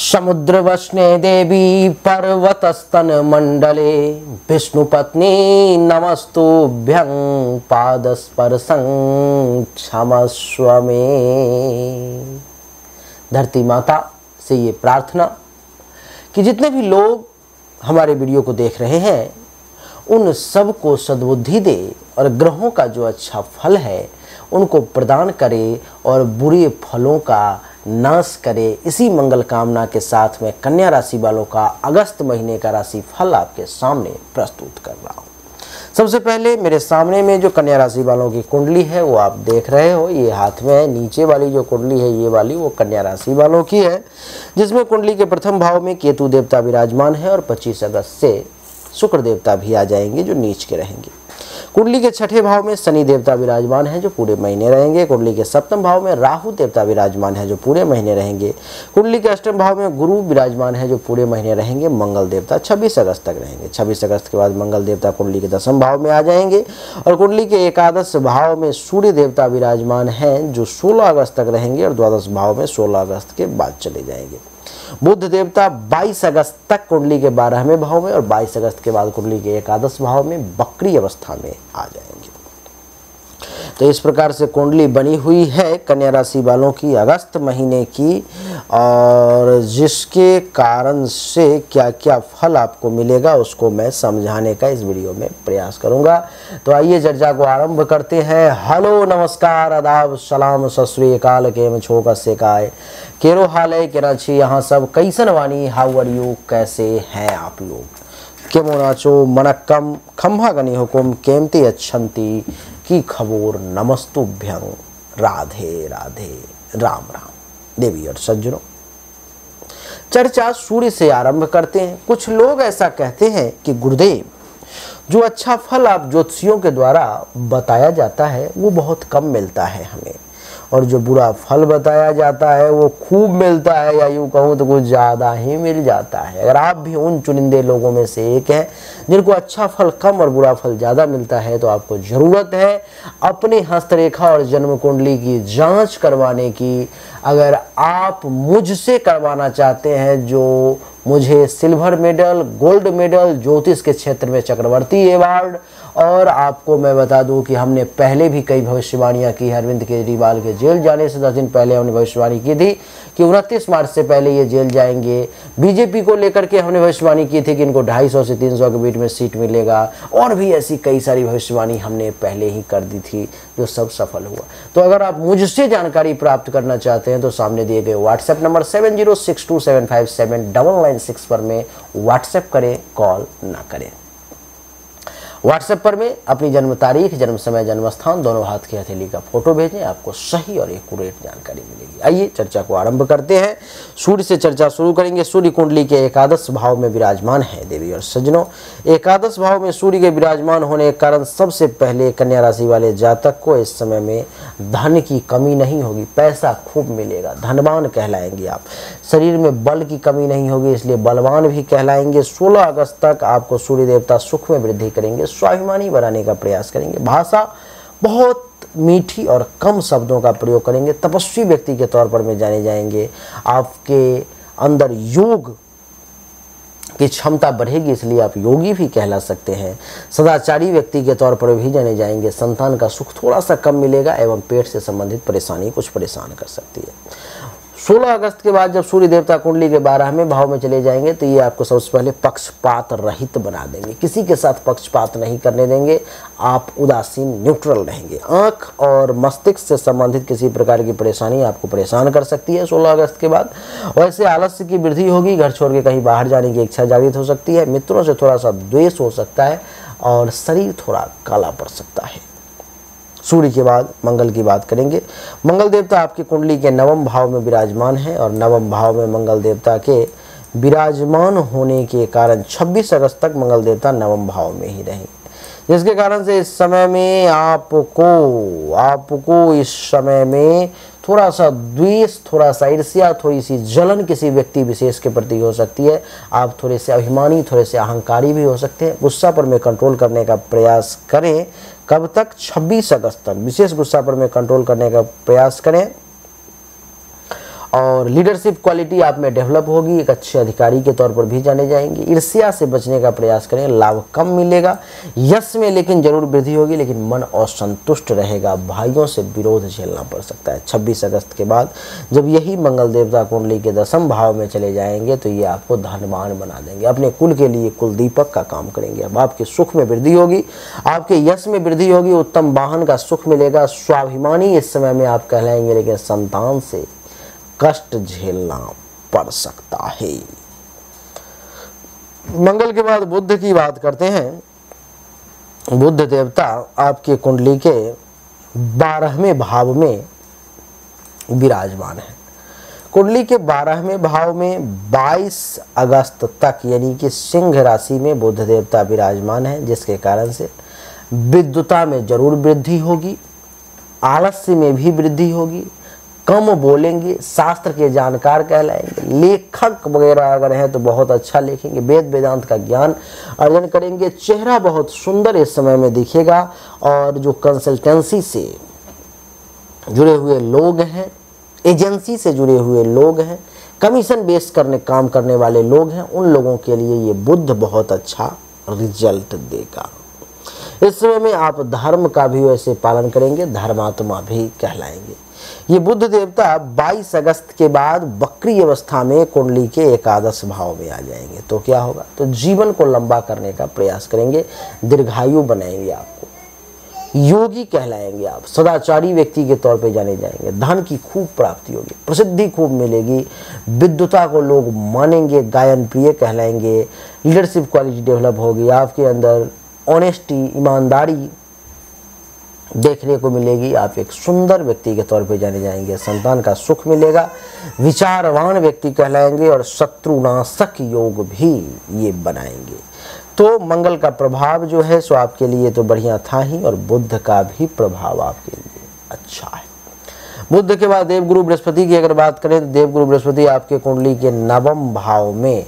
समुद्रवस्ने देवी पर्वतस्तन मंडले विष्णुपत्नी नमस्तुभ्यं पादस्पर्शं क्षमस्व मे। धरती माता से ये प्रार्थना कि जितने भी लोग हमारे वीडियो को देख रहे हैं उन सब को सद्बुद्धि दे और ग्रहों का जो अच्छा फल है उनको प्रदान करे और बुरे फलों का नाश करे। इसी मंगल कामना के साथ में कन्या राशि वालों का अगस्त महीने का राशि फल आपके सामने प्रस्तुत कर रहा हूँ। सबसे पहले मेरे सामने में जो कन्या राशि वालों की कुंडली है वो आप देख रहे हो, ये हाथ में है। नीचे वाली जो कुंडली है ये वाली वो कन्या राशि वालों की है, जिसमें कुंडली के प्रथम भाव में केतु देवता विराजमान है और 25 अगस्त से शुक्र देवता भी आ जाएंगे जो नीच के रहेंगे। कुंडली के छठे भाव में शनि देवता विराजमान है जो पूरे महीने रहेंगे। कुंडली के सप्तम भाव में राहु देवता विराजमान है जो पूरे महीने रहेंगे। कुंडली के अष्टम भाव में गुरु विराजमान है जो पूरे महीने रहेंगे। मंगल देवता 26 अगस्त तक रहेंगे। 26 अगस्त के बाद मंगल देवता कुंडली के दसम भाव में आ जाएंगे और कुंडली के एकादश भाव में सूर्य देवता विराजमान है जो 16 अगस्त तक रहेंगे और द्वादश भाव में 16 अगस्त के बाद चले जाएंगे। बुध देवता 22 अगस्त तक कुंडली के 12वें भाव में और 22 अगस्त के बाद कुंडली के एकादश भाव में बकरी अवस्था में आ जाएंगे। तो इस प्रकार से कुंडली बनी हुई है कन्या राशि वालों की अगस्त महीने की, और जिसके कारण से क्या क्या फल आपको मिलेगा उसको मैं समझाने का इस वीडियो में प्रयास करूंगा। तो आइए चर्चा को आरंभ करते हैं। हेलो, नमस्कार, आदाब, सलाम, सत श्री अकाल, केम छो कसे काय, केरो हाल है कराची, यहाँ सब कैसन वानी, हाउ आर यू, कैसे हैं आप लोग, केमो नाचो मनक्कम खम्भा गनी हुकुम केमती अच्छंती की खबोर, नमस्तुभ्यं, राधे राधे, राम राम। देवी और सज्जनों, चर्चा सूर्य से आरंभ करते हैं। कुछ लोग ऐसा कहते हैं कि गुरुदेव, जो अच्छा फल आप ज्योतिषियों के द्वारा बताया जाता है वो बहुत कम मिलता है हमें, और जो बुरा फल बताया जाता है वो खूब मिलता है, या यूँ कहूँ तो कुछ ज़्यादा ही मिल जाता है। अगर आप भी उन चुनिंदे लोगों में से एक हैं जिनको अच्छा फल कम और बुरा फल ज़्यादा मिलता है, तो आपको ज़रूरत है अपनी हस्तरेखा और जन्म कुंडली की जांच करवाने की। अगर आप मुझसे करवाना चाहते हैं, जो मुझे सिल्वर मेडल, गोल्ड मेडल, ज्योतिष के क्षेत्र में चक्रवर्ती अवार्ड, और आपको मैं बता दूं कि हमने पहले भी कई भविष्यवाणियां की। अरविंद केजरीवाल के जेल जाने से 10 दिन पहले हमने भविष्यवाणी की थी कि 29 मार्च से पहले ये जेल जाएंगे। बीजेपी को लेकर के हमने भविष्यवाणी की थी कि इनको 250 से 300 के बीच में सीट मिलेगा, और भी ऐसी कई सारी भविष्यवाणी हमने पहले ही कर दी थी जो सब सफल हुआ। तो अगर आप मुझसे जानकारी प्राप्त करना चाहते हैं तो सामने दिए गए व्हाट्सएप नंबर 7062757996 पर में व्हाट्सएप करें, कॉल ना करें। व्हाट्सएप पर में अपनी जन्म तारीख, जन्म समय, जन्म स्थान, दोनों हाथ की हथेली का फोटो भेजें, आपको सही और एक्यूरेट जानकारी मिलेगी। आइए चर्चा को आरंभ करते हैं। सूर्य से चर्चा शुरू करेंगे। सूर्य कुंडली के एकादश भाव में विराजमान है। देवी और सज्जनों, एकादश भाव में सूर्य के विराजमान होने के कारण सबसे पहले कन्या राशि वाले जातक को इस समय में धन की कमी नहीं होगी, पैसा खूब मिलेगा, धनवान कहलाएंगे आप। शरीर में बल की कमी नहीं होगी, इसलिए बलवान भी कहलाएंगे। 16 अगस्त तक आपको सूर्य देवता सुख में वृद्धि करेंगे, स्वाभिमानी बनाने का प्रयास करेंगे, भाषा बहुत मीठी और कम शब्दों का प्रयोग करेंगे, तपस्वी व्यक्ति के तौर पर में जाने जाएंगे। आपके अंदर योग की क्षमता बढ़ेगी, इसलिए आप योगी भी कहला सकते हैं। सदाचारी व्यक्ति के तौर पर भी जाने जाएंगे। संतान का सुख थोड़ा सा कम मिलेगा एवं पेट से संबंधित परेशानी कुछ परेशान कर सकती है। 16 अगस्त के बाद जब सूर्य देवता कुंडली के 12वें भाव में चले जाएंगे तो ये आपको सबसे पहले पक्षपात रहित बना देंगे, किसी के साथ पक्षपात नहीं करने देंगे, आप उदासीन न्यूट्रल रहेंगे। आंख और मस्तिष्क से संबंधित किसी प्रकार की परेशानी आपको परेशान कर सकती है 16 अगस्त के बाद। वैसे आलस्य की वृद्धि होगी, घर छोड़ के कहीं बाहर जाने की इच्छा जागृत हो सकती है, मित्रों से थोड़ा सा द्वेष हो सकता है और शरीर थोड़ा काला पड़ सकता है। सूर्य के बाद मंगल की बात करेंगे। मंगल देवता आपकी कुंडली के 9वें भाव में विराजमान है और 9वें भाव में मंगल देवता के विराजमान होने के कारण 26 अगस्त तक मंगल देवता 9वें भाव में ही रहेंगे, जिसके कारण से इस समय में आपको इस समय में थोड़ा सा द्वेष, थोड़ा सा ईर्ष्या, थोड़ी सी जलन किसी व्यक्ति विशेष के प्रति हो सकती है। आप थोड़े से अभिमानी, थोड़े से अहंकारी भी हो सकते हैं। गुस्सा पर में कंट्रोल करने का प्रयास करें। कब तक? 26 अगस्त तक विशेष गुस्सा पर में कंट्रोल करने का प्रयास करें। और लीडरशिप क्वालिटी आप में डेवलप होगी, एक अच्छे अधिकारी के तौर पर भी जाने जाएंगे। ईर्ष्या से बचने का प्रयास करें, लाभ कम मिलेगा। यश में लेकिन जरूर वृद्धि होगी, लेकिन मन असंतुष्ट रहेगा, भाइयों से विरोध झेलना पड़ सकता है। 26 अगस्त के बाद जब यही मंगल देवता कुंडली के 10वें भाव में चले जाएंगे तो ये आपको धनवान बना देंगे, अपने कुल के लिए कुल दीपक का काम करेंगे। अब आपके सुख में वृद्धि होगी, आपके यश में वृद्धि होगी, उत्तम वाहन का सुख मिलेगा। स्वाभिमानी इस समय में आप कहलाएंगे, लेकिन संतान से कष्ट झेलना पड़ सकता है। मंगल के बाद बुध की बात करते हैं। बुध देवता आपके कुंडली के 12वें भाव में विराजमान है। कुंडली के 12वें भाव में 22 अगस्त तक यानी कि सिंह राशि में बुध देवता विराजमान है, जिसके कारण से विद्युता में जरूर वृद्धि होगी, आलस्य में भी वृद्धि होगी, कम बोलेंगे, शास्त्र के जानकार कहलाएंगे, लेखक वगैरह अगर हैं तो बहुत अच्छा लिखेंगे, वेद वेदांत का ज्ञान अर्जन करेंगे। चेहरा बहुत सुंदर इस समय में दिखेगा। और जो कंसल्टेंसी से जुड़े हुए लोग हैं, एजेंसी से जुड़े हुए लोग हैं, कमीशन बेस काम करने वाले लोग हैं, उन लोगों के लिए ये बुध बहुत अच्छा रिजल्ट देगा। इस समय में आप धर्म का भी वैसे पालन करेंगे, धर्मात्मा भी कहलाएंगे। ये बुध देवता 22 अगस्त के बाद वक्री अवस्था में कुंडली के 11 भाव में आ जाएंगे। तो क्या होगा, तो जीवन को लंबा करने का प्रयास करेंगे, दीर्घायु बनाएंगे, आपको योगी कहलाएंगे, आप सदाचारी व्यक्ति के तौर पे जाने जाएंगे। धन की खूब प्राप्ति होगी, प्रसिद्धि खूब मिलेगी, विद्वता को लोग मानेंगे, गायन प्रिय कहलाएंगे, लीडरशिप क्वालिटी डेवलप होगी, आपके अंदर ऑनेस्टी, ईमानदारी देखने को मिलेगी, आप एक सुंदर व्यक्ति के तौर पे जाने जाएंगे। संतान का सुख मिलेगा, विचारवान व्यक्ति कहलाएंगे और शत्रुनाशक योग भी ये बनाएंगे। तो मंगल का प्रभाव जो है सो आपके लिए तो बढ़िया था ही, और बुध का भी प्रभाव आपके लिए अच्छा है। बुध के बाद देवगुरु बृहस्पति की अगर बात करें तो देवगुरु बृहस्पति आपके कुंडली के 9वें भाव में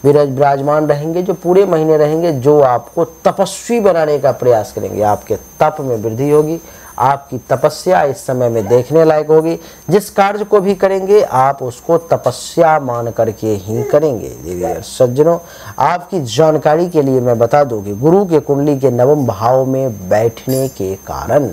विराजमान रहेंगे, जो पूरे महीने रहेंगे, जो आपको तपस्वी बनाने का प्रयास करेंगे। आपके तप में वृद्धि होगी, आपकी तपस्या इस समय में देखने लायक होगी। जिस कार्य को भी करेंगे आप उसको तपस्या मान करके ही करेंगे। देवी और सज्जनों, आपकी जानकारी के लिए मैं बता दूं कि गुरु के कुंडली के 9वें भाव में बैठने के कारण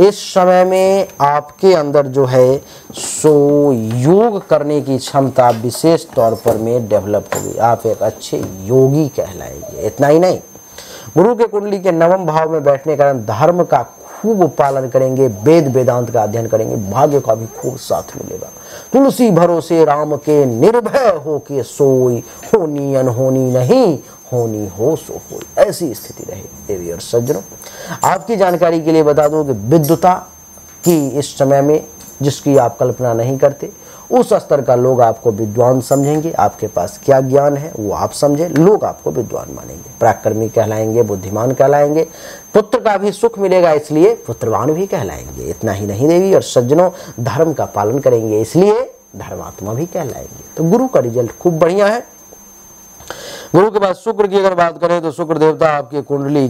इस समय में आपके अंदर जो है सो योग करने की क्षमता विशेष तौर पर में डेवलप होगी, आप एक अच्छे योगी कहलाएंगे। इतना ही नहीं, गुरु के कुंडली के 9वें भाव में बैठने के कारण धर्म का खूब पालन करेंगे, वेद वेदांत का अध्ययन करेंगे, भाग्य का भी खूब साथ मिलेगा। तुलसी भरोसे राम के निर्भय हो के सोई, होनी अनहोनी नहीं, होनी हो सो हो, ऐसी स्थिति रहे। देवी और सज्जनों, आपकी जानकारी के लिए बता दूं कि विद्वता की इस समय में जिसकी आप कल्पना नहीं करते, उस स्तर का लोग आपको विद्वान समझेंगे। आपके पास क्या ज्ञान है वो आप समझे, लोग आपको विद्वान मानेंगे, पराक्रमी कहलाएंगे, बुद्धिमान कहलाएंगे, पुत्र का भी सुख मिलेगा इसलिए पुत्रवान भी कहलाएंगे। इतना ही नहीं देवी और सज्जनों, धर्म का पालन करेंगे इसलिए धर्मात्मा भी कहलाएंगे। तो गुरु का रिजल्ट खूब बढ़िया है। गुरु के बाद शुक्र की अगर बात करें तो शुक्र देवता आपके कुंडली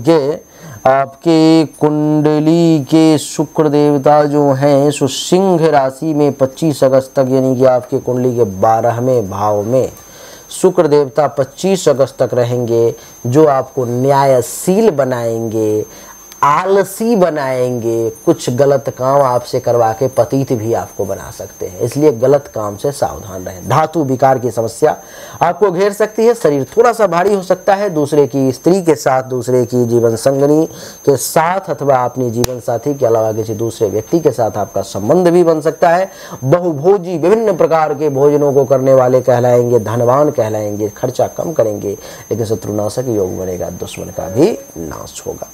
के शुक्र देवता जो हैं सो सिंह राशि में 25 अगस्त तक यानी कि आपके कुंडली के 12वें भाव में शुक्र देवता 25 अगस्त तक रहेंगे, जो आपको न्यायशील बनाएंगे, आलसी बनाएंगे, कुछ गलत काम आपसे करवा के पतित भी आपको बना सकते हैं, इसलिए गलत काम से सावधान रहें। धातु विकार की समस्या आपको घेर सकती है, शरीर थोड़ा सा भारी हो सकता है, दूसरे की स्त्री के साथ, दूसरे की जीवन संगनी के साथ अथवा अपनी जीवन साथी के अलावा किसी दूसरे व्यक्ति के साथ आपका संबंध भी बन सकता है। बहुभोजी विभिन्न प्रकार के भोजनों को करने वाले कहलाएंगे, धनवान कहलाएंगे, खर्चा कम करेंगे, लेकिन शत्रुनाशक योग बनेगा, दुश्मन का भी नाश होगा।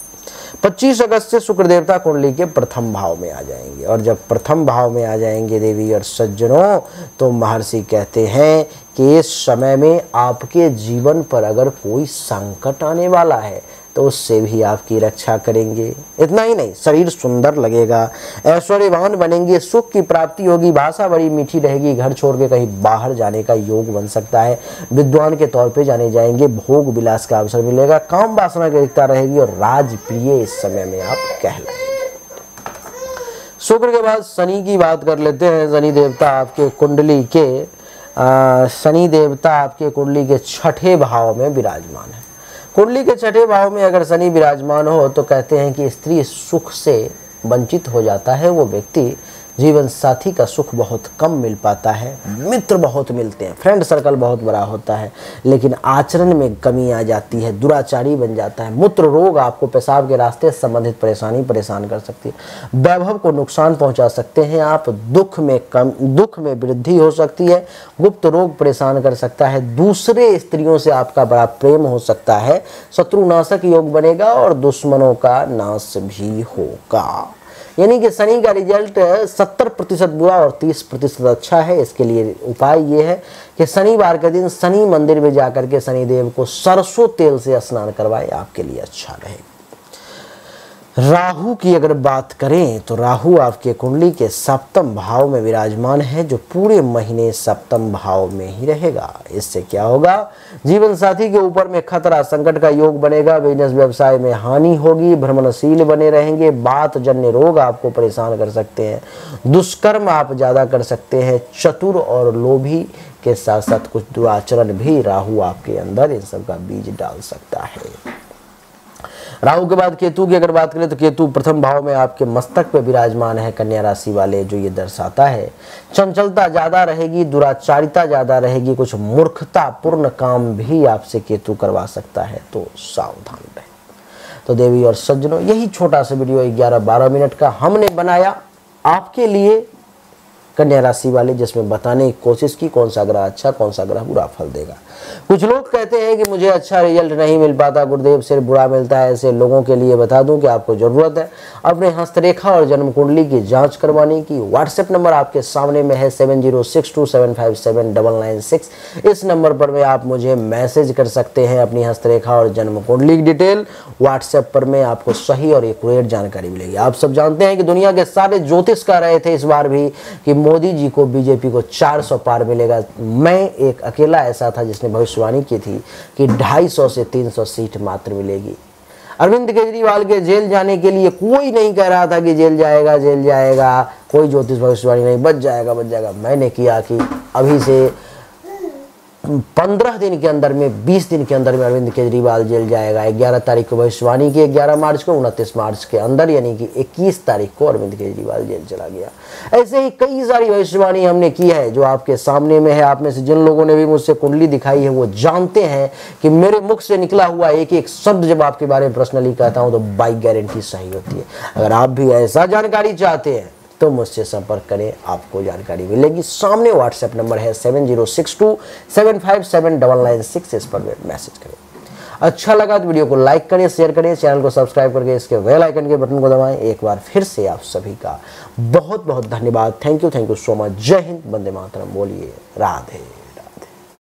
25 अगस्त से शुक्र देवता कुंडली के प्रथम भाव में आ जाएंगे, और जब प्रथम भाव में आ जाएंगे देवी और सज्जनों, तो महर्षि कहते हैं कि इस समय में आपके जीवन पर अगर कोई संकट आने वाला है तो उससे भी आपकी रक्षा करेंगे। इतना ही नहीं, शरीर सुंदर लगेगा, ऐश्वर्यवान बनेंगे, सुख की प्राप्ति होगी, भाषा बड़ी मीठी रहेगी, घर छोड़ के कहीं बाहर जाने का योग बन सकता है, विद्वान के तौर पे जाने जाएंगे, भोग विलास का अवसर मिलेगा, काम वासना की अधिकता रहेगी और राजप्रिय इस समय में आप कहलाएंगे। शुक्र के बाद शनि की बात कर लेते हैं। शनि देवता आपके कुंडली के छठे भाव में विराजमान है। कुंडली के छठे भाव में अगर शनि विराजमान हो तो कहते हैं कि स्त्री सुख से वंचित हो जाता है, वो व्यक्ति जीवन साथी का सुख बहुत कम मिल पाता है, मित्र बहुत मिलते हैं, फ्रेंड सर्कल बहुत बड़ा होता है, लेकिन आचरण में कमी आ जाती है, दुराचारी बन जाता है। मूत्र रोग आपको पेशाब के रास्ते से संबंधित परेशान कर सकती है। वैभव को नुकसान पहुंचा सकते हैं आप। दुख में वृद्धि हो सकती है। गुप्त रोग परेशान कर सकता है। दूसरे स्त्रियों से आपका बड़ा प्रेम हो सकता है। शत्रुनाशक योग बनेगा और दुश्मनों का नाश भी होगा। यानी कि शनि का रिजल्ट 70% बुरा और 30% अच्छा है। इसके लिए उपाय ये है कि शनिवार के दिन शनि मंदिर में जाकर के शनिदेव को सरसों तेल से स्नान करवाएं, आपके लिए अच्छा रहेगा। राहु की अगर बात करें तो राहु आपके कुंडली के सप्तम भाव में विराजमान है, जो पूरे महीने सप्तम भाव में ही रहेगा। इससे क्या होगा, जीवन साथी के ऊपर में खतरा संकट का योग बनेगा। बिजनेस व्यवसाय में हानि होगी। भ्रमणशील बने रहेंगे। बात जन्य रोग आपको परेशान कर सकते हैं। दुष्कर्म आप ज्यादा कर सकते हैं। चतुर और लोभी के साथ साथ कुछ दुराचरण भी राहु आपके अंदर इन सब का बीज डाल सकता है। राहु के बाद केतु की अगर बात करें तो केतु प्रथम भाव में आपके मस्तक पे विराजमान है, कन्या राशि वाले, जो ये दर्शाता है चंचलता ज्यादा रहेगी, दुराचारिता ज्यादा रहेगी, कुछ मूर्खता पूर्ण काम भी आपसे केतु करवा सकता है, तो सावधान रहे। तो देवी और सज्जनों, यही छोटा सा वीडियो 11-12 मिनट का हमने बनाया आपके लिए, कन्या राशि वाले, जिसमें बताने की कोशिश की कौन सा ग्रह अच्छा कौन सा ग्रह बुरा फल देगा। कुछ लोग कहते हैं कि मुझे अच्छा रिजल्ट नहीं मिल पाता गुरुदेव, सिर्फ बुरा मिलता है। ऐसे लोगों के लिए बता दूं कि आपको जरूरत है अपने हस्तरेखा और जन्म कुंडली की जांच करवाने की। व्हाट्सएप नंबर आपके सामने में है 7062757996। इस नंबर पर में आप मुझे मैसेज कर सकते हैं अपनी हस्तरेखा और जन्म कुंडली की डिटेल। व्हाट्सएप पर में आपको सही और एक्यूरेट जानकारी मिलेगी। आप सब जानते हैं कि दुनिया के सारे ज्योतिष कह रहे थे इस बार भी कि मोदी जी को, बीजेपी को 400 पार मिलेगा। मैं एक अकेला ऐसा था जिसने भविष्यवाणी की थी कि 250 से 300 सीट मात्र मिलेगी। अरविंद केजरीवाल के जेल जाने के लिए कोई नहीं कह रहा था कि जेल जाएगा, कोई ज्योतिष भविष्यवाणी नहीं, बच जाएगा। मैंने किया कि अभी से 15 दिन के अंदर में, 20 दिन के अंदर में अरविंद केजरीवाल जेल जाएगा। 11 तारीख को भविष्यवाणी की, 11 मार्च को, 29 मार्च के अंदर यानी कि 21 तारीख को अरविंद केजरीवाल जेल चला गया। ऐसे ही कई सारी भविष्यवाणी हमने की है जो आपके सामने में है। आप में से जिन लोगों ने भी मुझसे कुंडली दिखाई है वो जानते हैं कि मेरे मुख से निकला हुआ एक एक शब्द जब आपके बारे में पर्सनली कहता हूं तो बाइक गारंटी सही होती है। अगर आप भी ऐसा जानकारी चाहते हैं तो मुझसे संपर्क करें, आपको जानकारी मिलेगी। सामने व्हाट्सएप नंबर है 7062757996। इस पर मैसेज करें। अच्छा लगा तो वीडियो को लाइक करें, शेयर करें, चैनल को सब्सक्राइब करके इसके बेल आइकन के बटन को दबाएं। एक बार फिर से आप सभी का बहुत बहुत धन्यवाद। Thank you so much. जय हिंद, वंदे मातरम। बोलिए राधे।